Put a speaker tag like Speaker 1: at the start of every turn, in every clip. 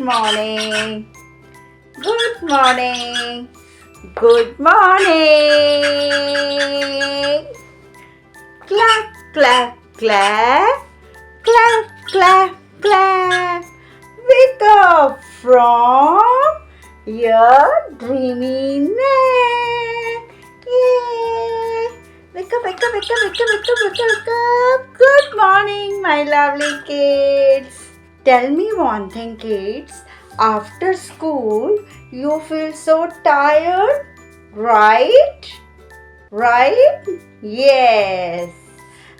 Speaker 1: morning. Good morning. Good morning. Clap, clap, clap. Clap, clap, clap. Wake up from your dreamy nap. Yay! Wake up, wake up, wake up, wake up, wake up, wake up, wake up. Good morning, my lovely kids. Tell me one thing, kids. After school, you feel so tired, right? Right? Yes.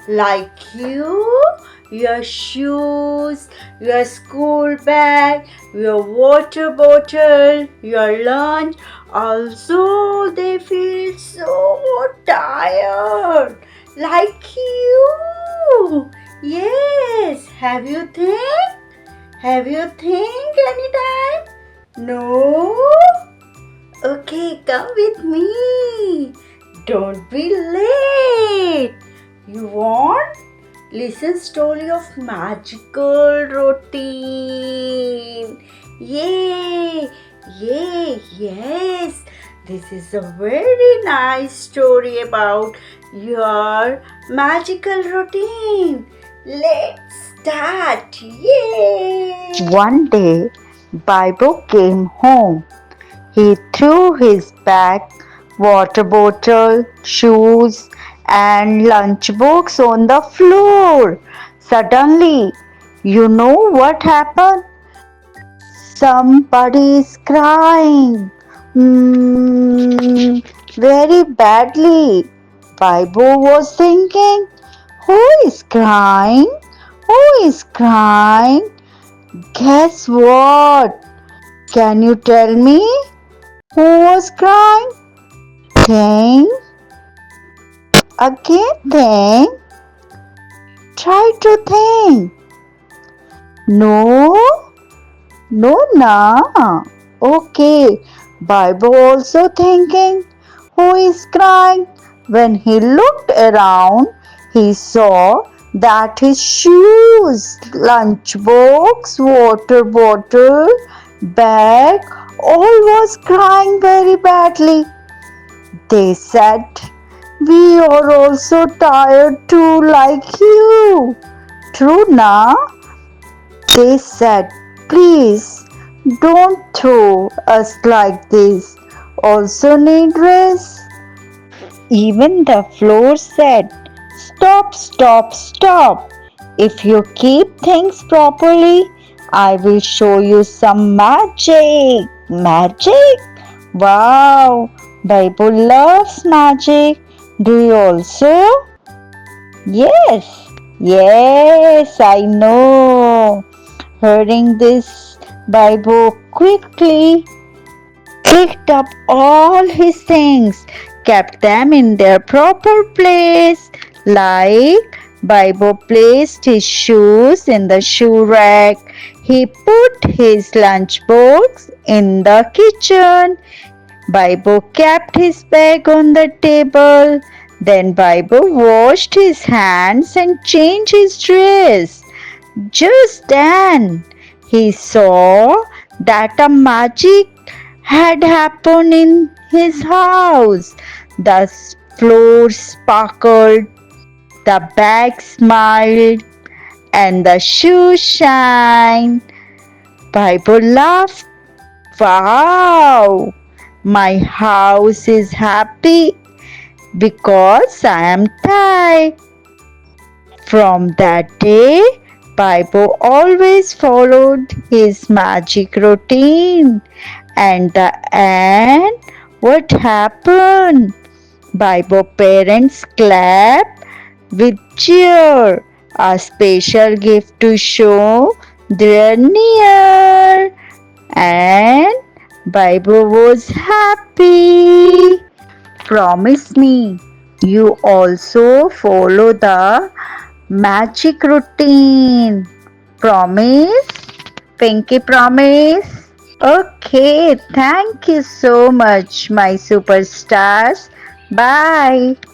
Speaker 1: Like your shoes, your school bag, your water bottle, your lunch, also they feel so tired. Like you. Yes. Have you think? Have you think anytime? No? Okay, come with me. Don't be late. You want? Listen story of magical routine. Yay! Yay! Yes! This is a very nice story about your magical routine. Let's start. Yay!
Speaker 2: One day, BaiiBou came home. He threw his bag, water bottle, shoes, and lunchbox on the floor. Suddenly, you know what happened? Somebody is crying. Very badly. BaiiBou was thinking, who is crying? Who is crying? Guess what? Can you tell me who was crying? Think. Again think. Try to think. No? No, na. Okay. BaiiBou also thinking. Who is crying? When he looked around, he saw that his shoes, lunchbox, water bottle, bag, all was crying very badly. They said, we are also tired too, like you. True, na? They said, please don't throw us like this. Also need rest. Even the floor said, stop, stop, stop. If you keep things properly, I will show you some magic. Magic? Wow, BaiiBou loves magic. Do you also? Yes, yes, I know. Hearing this, BaiiBou quickly picked up all his things, kept them in their proper place, like BaiiBou placed his shoes in the shoe rack. He put his lunchbox in the kitchen. BaiiBou kept his bag on the table. Then BaiiBou washed his hands and changed his dress. Just then, he saw that a magic had happened in his house. The floor sparkled, the bag smiled, and the shoes shined. BaiiBou laughed. Wow! My house is happy because I am Thai. From that day, BaiiBou always followed his magic routine. And the end, what happened? BaiiBou parents clapped with cheer, a special gift to show they're near. And BaiiBou was happy. Promise me, you also follow the magic routine. Promise? Pinky promise? Okay, thank you so much, my superstars. Bye.